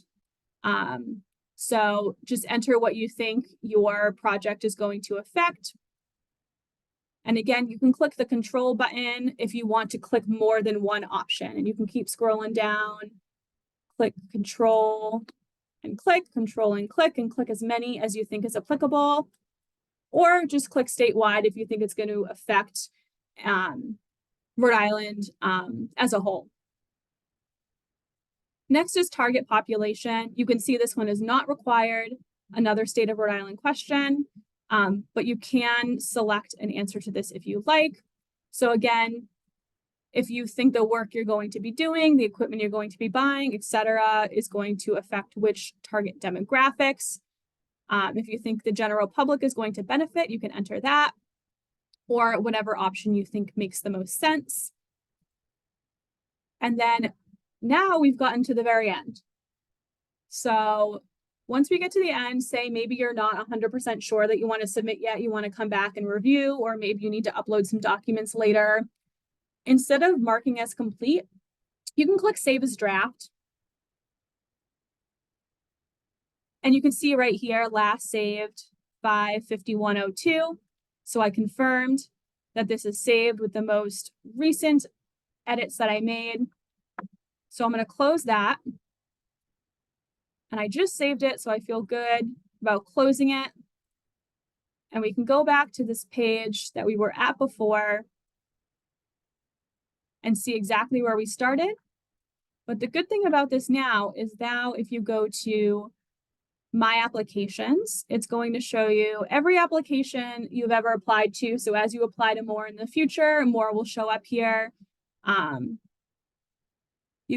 So just enter what you think your project is going to affect. And again, you can click the control button if you want to click more than one option, and you can keep scrolling down, click control and click, control and click as many as you think is applicable, or just click statewide if you think it's going to affect Rhode Island as a whole. Next is target population. You can see this one is not required, another state of Rhode Island question, but you can select an answer to this if you like. So again, if you think the work you're going to be doing, the equipment you're going to be buying, etc., is going to affect which target demographics. If you think the general public is going to benefit, you can enter that, or whatever option you think makes the most sense. And then now we've gotten to the very end. So once we get to the end, say maybe you're not 100% sure that you want to submit yet, you want to come back and review, or maybe you need to upload some documents later. Instead of marking as complete, you can click Save as Draft. And you can see right here, last saved 5/51/02. So I confirmed that this is saved with the most recent edits that I made. So I'm going to close that. And I just saved it, so I feel good about closing it. And we can go back to this page that we were at before and see exactly where we started. But the good thing about this now is now if you go to My Applications, it's going to show you every application you've ever applied to. So as you apply to more in the future, more will show up here. You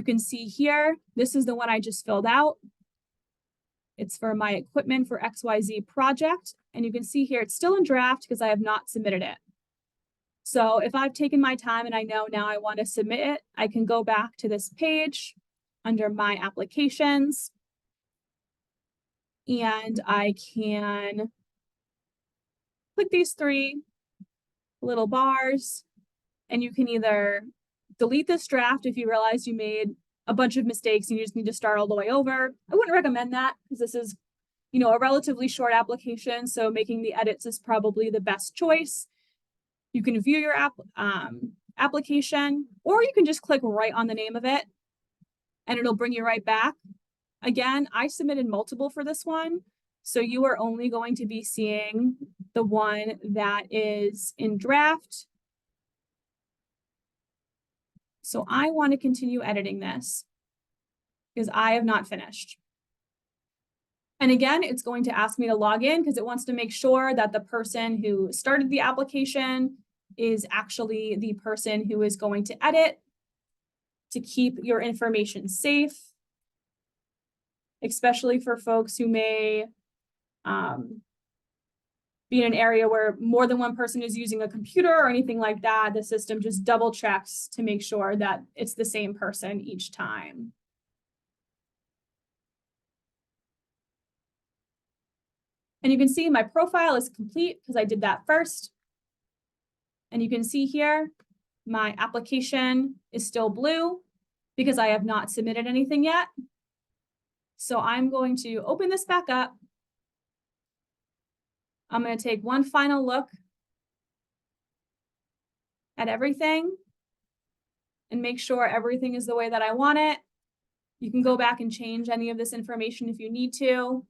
can see here, this is the one I just filled out. It's for my equipment for XYZ project. And you can see here, it's still in draft because I have not submitted it. So if I've taken my time and I know now I want to submit it, I can go back to this page under my applications. And I can click these 3 little bars, and you can either delete this draft if you realize you made a bunch of mistakes and you just need to start all the way over. I wouldn't recommend that because this is, a relatively short application. So making the edits is probably the best choice. You can view your application, or you can just click right on the name of it and it'll bring you right back. Again, I submitted multiple for this one. So you are only going to be seeing the one that is in draft. So I want to continue editing this because I have not finished. And again, it's going to ask me to log in because it wants to make sure that the person who started the application is actually the person who is going to edit to keep your information safe, especially for folks who may be in an area where more than one person is using a computer or anything like that. The system just double checks to make sure that it's the same person each time. And you can see my profile is complete because I did that first. And you can see here, my application is still blue because I have not submitted anything yet. So I'm going to open this back up. I'm going to take one final look at everything and make sure everything is the way that I want it. You can go back and change any of this information if you need to.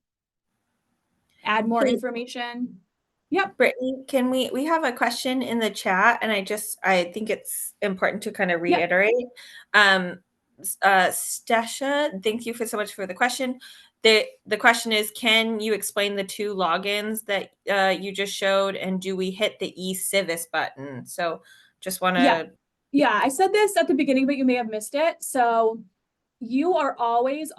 Add more information. Yep. Brittany, we have a question in the chat, and I think it's important to kind of reiterate. Stasha, thank you so much for the question. The question is, can you explain the 2 logins that you just showed, and do we hit the eCivis button? So just want to. Yeah, I said this at the beginning, but you may have missed it. So you are always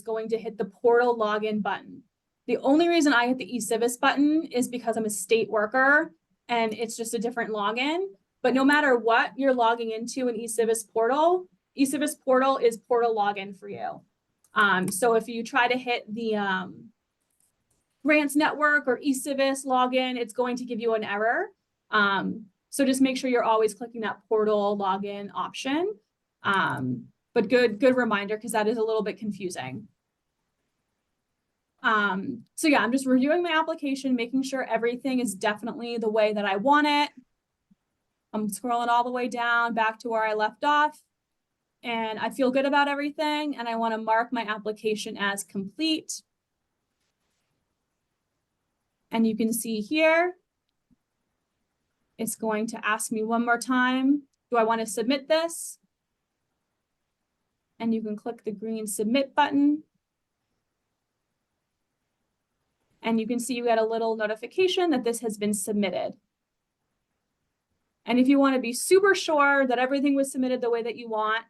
going to hit the portal login button. The only reason I hit the eCivis button is because I'm a state worker and it's just a different login. But no matter what you're logging into an eCivis portal is portal login for you. So if you try to hit the Grants Network or eCivis login, it's going to give you an error. So just make sure you're always clicking that portal login option. But good reminder because that is a little bit confusing. So yeah, I'm just reviewing my application, making sure everything is definitely the way that I want it. I'm scrolling all the way down back to where I left off, and I feel good about everything, and I want to mark my application as complete. And you can see here, it's going to ask me one more time, do I want to submit this? And you can click the green submit button. And you can see you get a little notification that this has been submitted. And if you want to be super sure that everything was submitted the way that you want,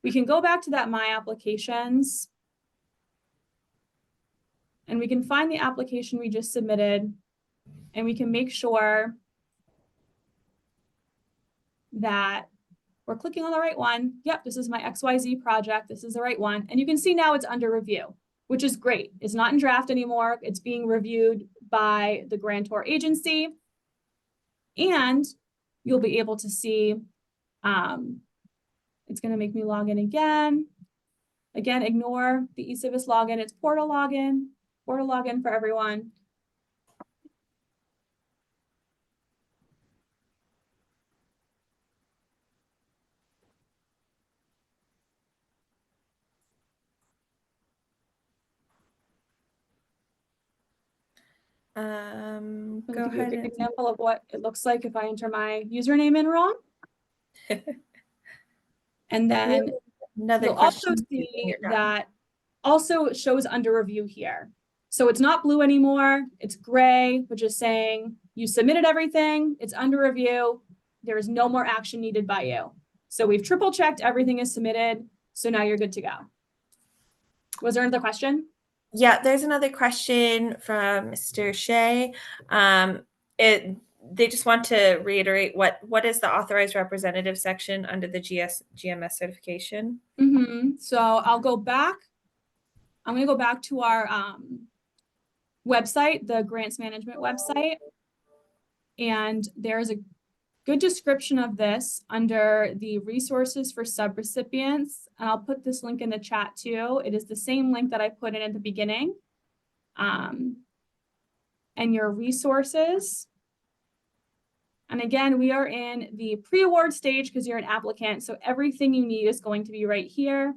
we can go back to that My Applications. And we can find the application we just submitted. And we can make sure that we're clicking on the right one. Yep, this is my XYZ project. This is the right one. And you can see now it's under review, which is great. It's not in draft anymore. It's being reviewed by the grantor agency. And you'll be able to see, it's going to make me log in again. Again, ignore the eCivis login. It's portal login for everyone. Go Give you a ahead. good example of what it looks like if I enter my username in wrong. And then you'll also see that also shows under review here. So it's not blue anymore. It's gray, which is saying you submitted everything. It's under review. There is no more action needed by you. So we've triple checked everything is submitted. So now you're good to go. Was there another question? Yeah, there's another question from Mr. Shea. They just want to reiterate what is the authorized representative section under the GMS certification? So I'll go back. I'm going to go back to our website, the grants management website. And there's a good description of this under the resources for subrecipients. And I'll put this link in the chat too. It is the same link that I put in at the beginning. And your resources. And again, we are in the pre-award stage because you're an applicant. So everything you need is going to be right here.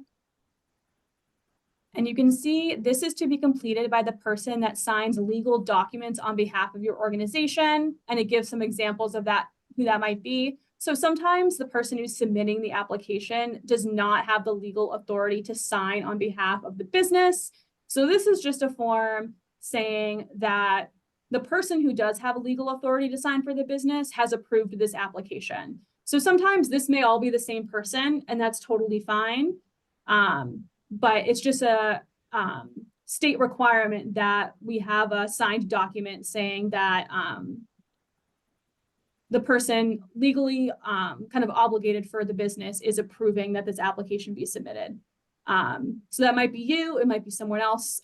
And you can see this is to be completed by the person that signs legal documents on behalf of your organization. And it gives some examples of that, who that might be. So sometimes the person who's submitting the application does not have the legal authority to sign on behalf of the business. So this is just a form saying that the person who does have a legal authority to sign for the business has approved this application. So sometimes this may all be the same person, and that's totally fine. But it's just a state requirement that we have a signed document saying that the person legally kind of obligated for the business is approving that this application be submitted. So that might be you, it might be someone else,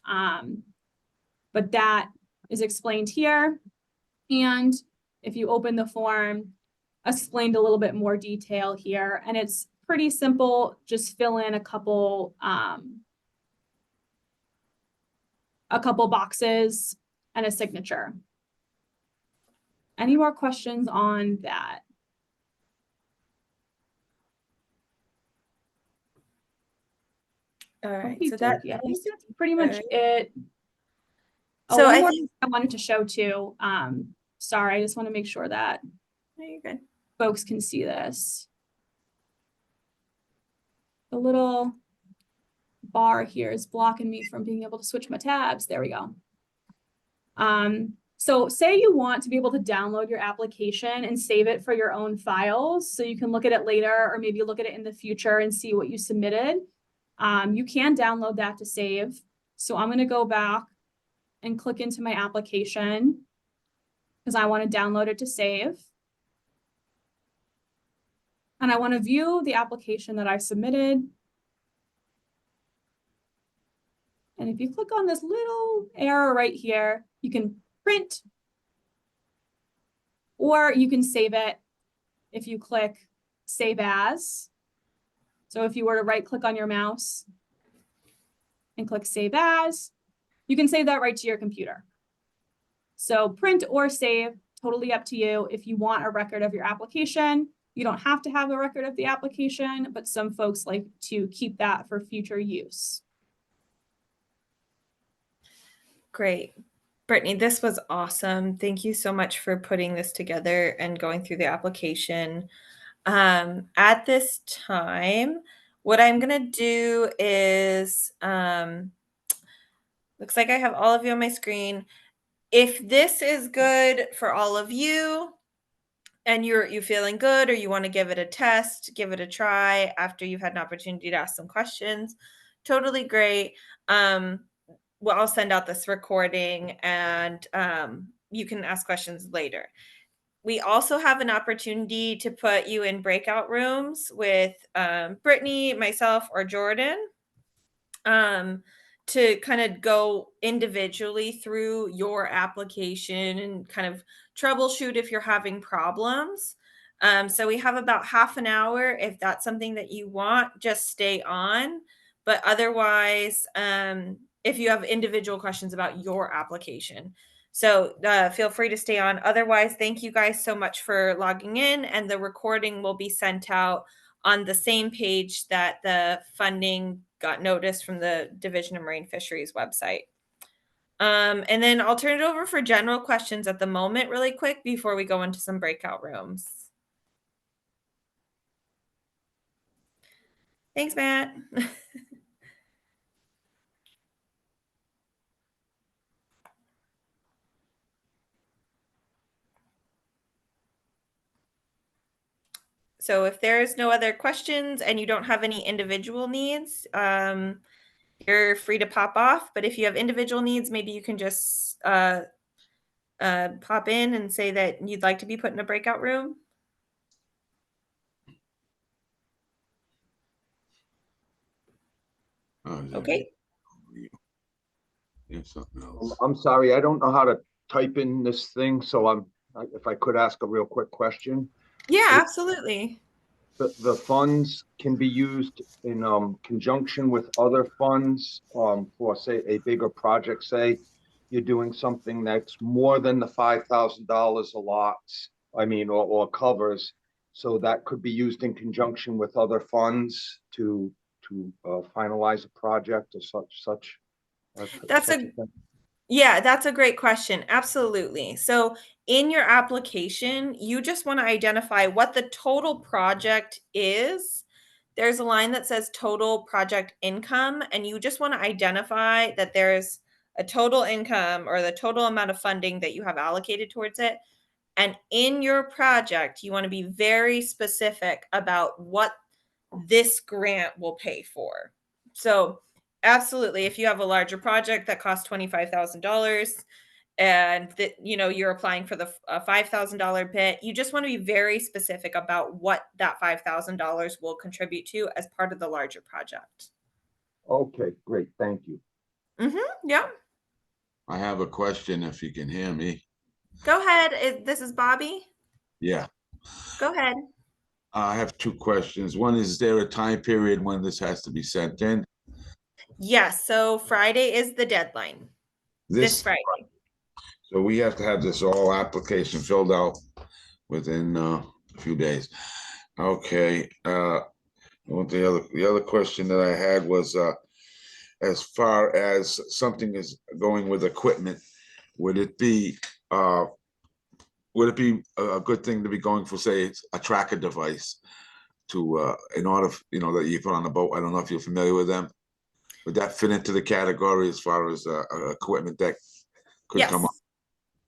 but that is explained here. And if you open the form, explained a little bit more detail here, and it's pretty simple. Just fill in a couple boxes and a signature. Any more questions on that? All right, Okay, so that I think that's pretty much it. Oh, so one more thing I wanted to show too. Sorry, I just want to make sure that you're good. folks can see this. The little bar here is blocking me from being able to switch my tabs. There we go. So say you want to be able to download your application and save it for your own files so you can look at it later or maybe look at it in the future and see what you submitted. You can download that to save. So I'm going to go back and click into my application because I want to download it to save. And I want to view the application that I submitted. And if you click on this little arrow right here, you can print or you can save it if you click Save As. So if you were to right click on your mouse and click Save As, you can save that right to your computer. So print or save, totally up to you. If you want a record of your application, you don't have to have a record of the application, but some folks like to keep that for future use. Great. Brittany, this was awesome. Thank you so much for putting this together and going through the application. At this time, what I'm going to do is, looks like I have all of you on my screen. If this is good for all of you and you feeling good or you want to give it a test, give it a try after you've had an opportunity to ask some questions, totally great. Well, I'll send out this recording and you can ask questions later. We also have an opportunity to put you in breakout rooms with Brittany, myself, or Jordan to kind of go individually through your application and kind of troubleshoot if you're having problems. So we have about half an hour. If that's something that you want, just stay on. But otherwise, if you have individual questions about your application, so feel free to stay on. Otherwise, thank you guys so much for logging in, and the recording will be sent out on the same page that the funding got noticed from the Division of Marine Fisheries website. And then I'll turn it over for general questions at the moment really quick before we go into some breakout rooms. Thanks, Matt. So if there's no other questions and you don't have any individual needs, you're free to pop off. But if you have individual needs, maybe you can just pop in and say that you'd like to be put in a breakout room. Oh, Okay. you have something else. I'm sorry, I don't know how to type in this thing, so if I could ask a real quick question. Yeah, It- absolutely. The funds can be used in conjunction with other funds for, say, a bigger project. Say you're doing something that's more than the $5,000 allots, or covers. So that could be used in conjunction with other funds to finalize a project or such. That's Such a a thing. Yeah, that's a great question. Absolutely. So, in your application, you just want to identify what the total project is. There's a line that says total project income, and you just want to identify that there's a total income or the total amount of funding that you have allocated towards it. And in your project, you want to be very specific about what this grant will pay for. So, absolutely, if you have a larger project that costs $25,000 and that you're applying for the $5,000 bit, you just want to be very specific about what that $5,000 will contribute to as part of the larger project. Okay, great. Thank you. Yeah. I have a question if you can hear me. Go ahead. This is Bobby. Yeah. Go ahead. I have two questions. One, is there a time period when this has to be sent in? Yes. So Friday is the deadline. This Friday. So we have to have this all application filled out within a few days. Okay. The other question that I had was as far as something is going with equipment, would it be uh, a good thing to be going for, say, a tracker device to in order, that you put on the boat? I don't know if you're familiar with them. Would that fit into the category as far as equipment that could Yes. come up?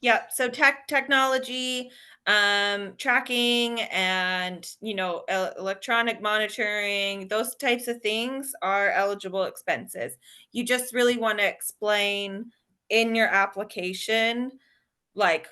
Yep. So technology, tracking, and electronic monitoring, those types of things are eligible expenses. You just really want to explain in your application, like,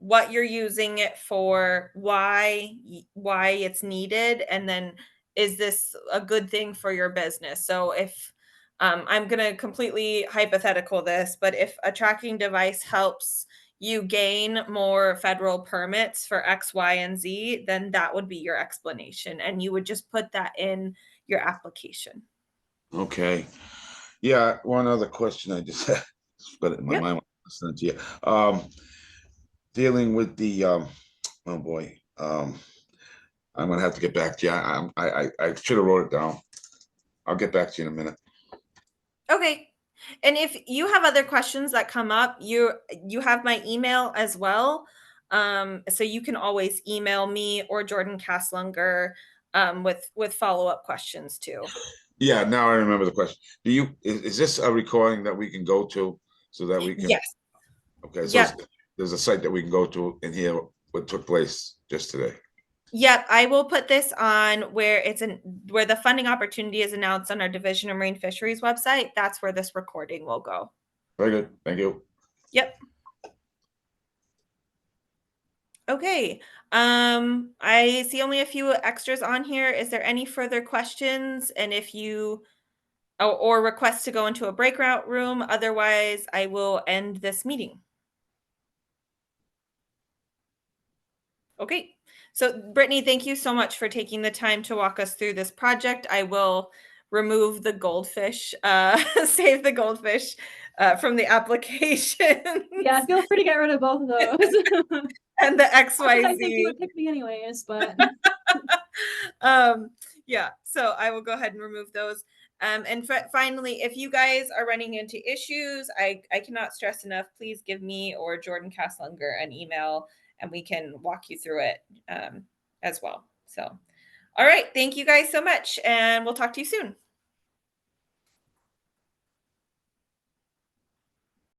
what you're using it for, why it's needed, and then is this a good thing for your business. So if I'm going to completely hypothetical this, but if a tracking device helps you gain more federal permits for X, Y, and Z, then that would be your explanation, and you would just put that in your application. Okay. Yeah, one other question I just had, but in my Yep. mind when I was listening to you. Dealing with the oh boy. I'm gonna have to get back to you. I should have wrote it down. I'll get back to you in a minute. Okay. And if you have other questions that come up, you have my email as well. So you can always email me or Jordan Kaslunger with follow-up questions too. Yeah, now I remember the question. Is this a recording that we can go to so that we can? Yes. Okay, so Yep. there's a site that we can go to and hear what took place just today. Yep. I will put this on where where the funding opportunity is announced on our Division of Marine Fisheries website. That's where this recording will go. Very good. Thank you. Yep. Okay. I see only a few extras on here. Is there any further questions? And if you or request to go into a breakout room, otherwise I will end this meeting. Okay. So Brittany, thank you so much for taking the time to walk us through this project. I will remove the goldfish, save the goldfish from the application. Yeah, feel free to get rid of both of those. And the I think you XYZ. would pick me anyways, but Yeah, so I will go ahead and remove those. And finally, if you guys are running into issues, I cannot stress enough, please give me or Jordan Kaslunger an email and we can walk you through it as well. So, all right, thank you guys so much, and we'll talk to you soon.